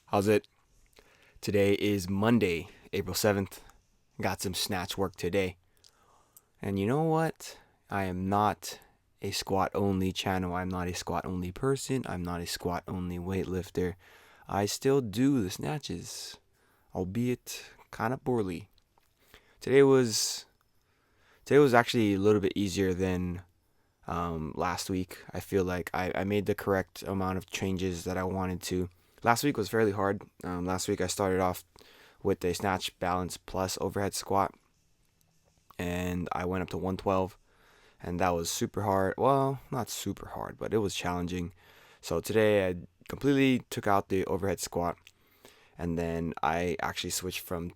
How's it? Today is Monday, April 7th. Got some snatch work today. And you know what? I am not a squat only channel. I'm not a squat only person. I'm not a squat only weightlifter. I still do the snatches, albeit kind of poorly. Today was today was actually a little bit easier than last week. I feel like I made the correct amount of changes that I wanted to. Last week was fairly hard. Last week I started off with a snatch balance plus overhead squat, and I went up to 112, and that was super hard. Well, not super hard, but it was challenging. So today I completely took out the overhead squat, and then I actually switched from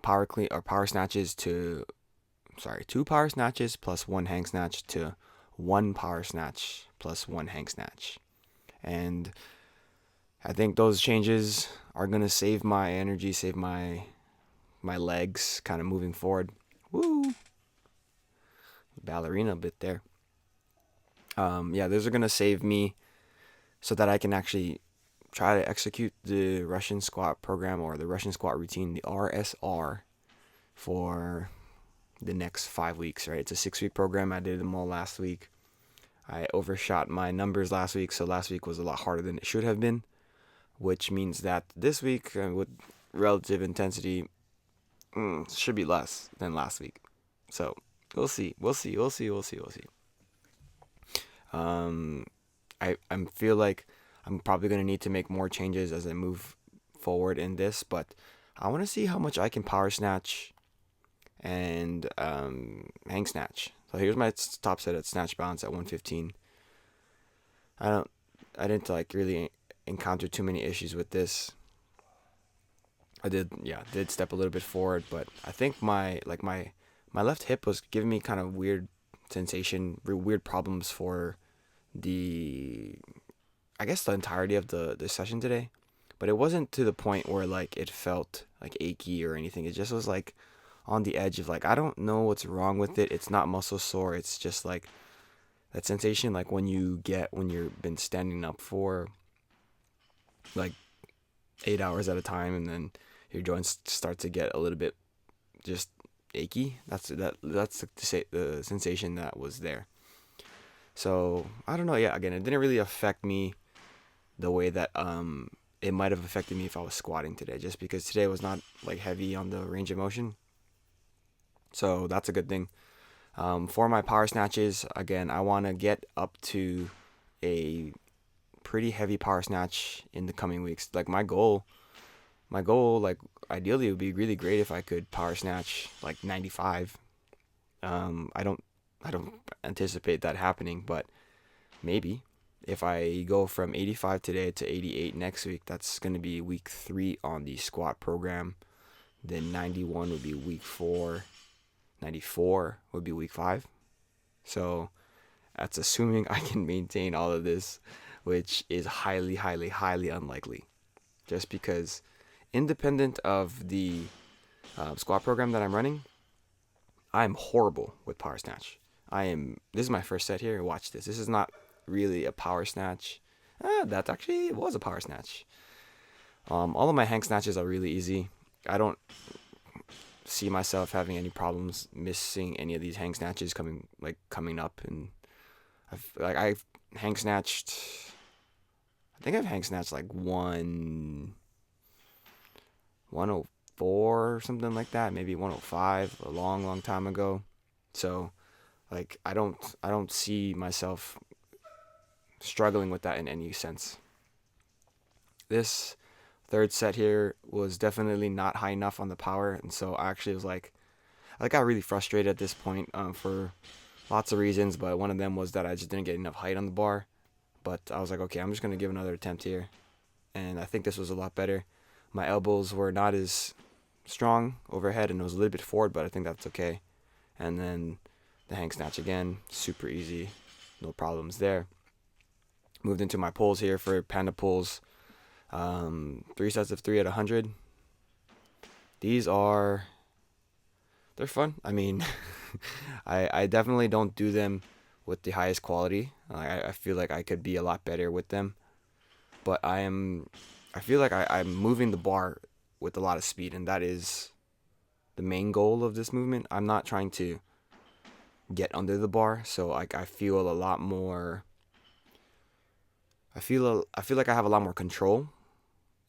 power snatches to two power snatches plus one hang snatch to one power snatch plus one hang snatch. And I think those changes are gonna save my energy, save my legs kind of moving forward. Woo! Ballerina bit there. Yeah, those are gonna save me so that I can actually try to execute the Russian squat program or the Russian squat routine, the RSR, for the next 5 weeks. Right, it's a 6-week program. I did them all last week. I overshot my numbers last week, so last week was a lot harder than it should have been, which means that this week, with relative intensity, should be less than last week. So we'll see. We'll see. We'll see. We'll see. We'll see. Um, I feel like I'm probably gonna need to make more changes as I move forward in this, but I want to see how much I can power snatch and hang snatch. So here's my top set at snatch balance at 115. I don't I didn't like really encounter too many issues with this. I did step a little bit forward, but I think my left hip was giving me kind of weird sensation, weird problems for the I guess the entirety of the session today. But it wasn't to the point where like it felt like achy or anything. It just was like on the edge of like I don't know what's wrong with it. It's not muscle sore. It's just like that sensation like when you get when you've been standing up for like 8 hours at a time, and then your joints start to get a little bit just achy. That's the sensation that was there. So I don't know. Yeah, again, it didn't really affect me the way that it might have affected me if I was squatting today, just because today was not like heavy on the range of motion. So that's a good thing. For my power snatches, again, I want to get up to a pretty heavy power snatch in the coming weeks. Like my goal, like ideally, it would be really great if I could power snatch like 95. I don't anticipate that happening, but maybe if I go from 85 today to 88 next week, that's going to be week 3 on the squat program. Then 91 would be week 4. 94 would be week 5. So that's assuming I can maintain all of this, which is highly, highly, highly unlikely. Just because, independent of the squat program that I'm running, I'm horrible with power snatch. This is my first set here. Watch this. This is not really a power snatch. That actually was a power snatch. All of my hang snatches are really easy. I don't see myself having any problems missing any of these hang snatches coming up, and I've hang snatched. I think I've hang snatched like 104 or something like that, maybe 105 a long, long time ago. So like I don't see myself struggling with that in any sense. This third set here was definitely not high enough on the power, and so I actually was like, I got really frustrated at this point for lots of reasons, but one of them was that I just didn't get enough height on the bar. But I was like, okay, I'm just gonna give another attempt here, and I think this was a lot better. My elbows were not as strong overhead, and it was a little bit forward, but I think that's okay. And then the hang snatch again, super easy, no problems there. Moved into my pulls here for panda pulls. 3 sets of 3 at 100. They're fun. I mean, I definitely don't do them with the highest quality. I feel like I could be a lot better with them. but I feel like I'm moving the bar with a lot of speed, and that is the main goal of this movement. I'm not trying to get under the bar, so like I feel a lot more. I feel like I have a lot more control,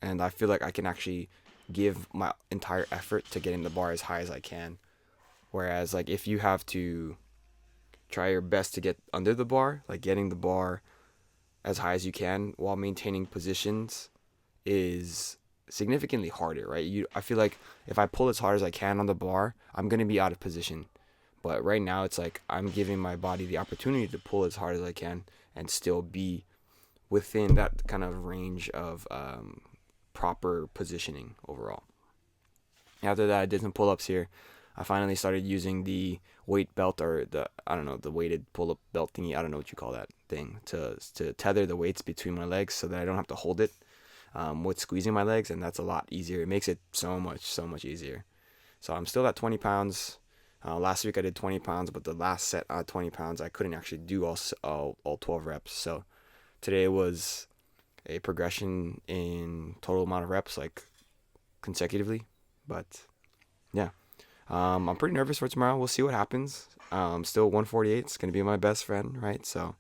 and I feel like I can actually give my entire effort to getting the bar as high as I can. Whereas like if you have to try your best to get under the bar, like getting the bar as high as you can while maintaining positions is significantly harder, right? I feel like if I pull as hard as I can on the bar, I'm going to be out of position. But right now it's like I'm giving my body the opportunity to pull as hard as I can and still be within that kind of range of proper positioning overall. After that, I did some pull-ups here. I finally started using the weight belt, or the, I don't know, the weighted pull-up belt thingy. I don't know what you call that thing, to tether the weights between my legs so that I don't have to hold it with squeezing my legs, and that's a lot easier. It makes it so much easier. So I'm still at 20 pounds. Last week I did 20 pounds, but the last set at 20 pounds I couldn't actually do all 12 reps. So today was a progression in total amount of reps, like consecutively. But yeah, I'm pretty nervous for tomorrow. We'll see what happens. Still 148. It's gonna be my best friend, right? So,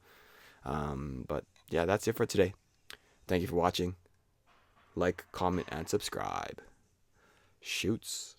but yeah, that's it for today. Thank you for watching. Like, comment, and subscribe. Shoots.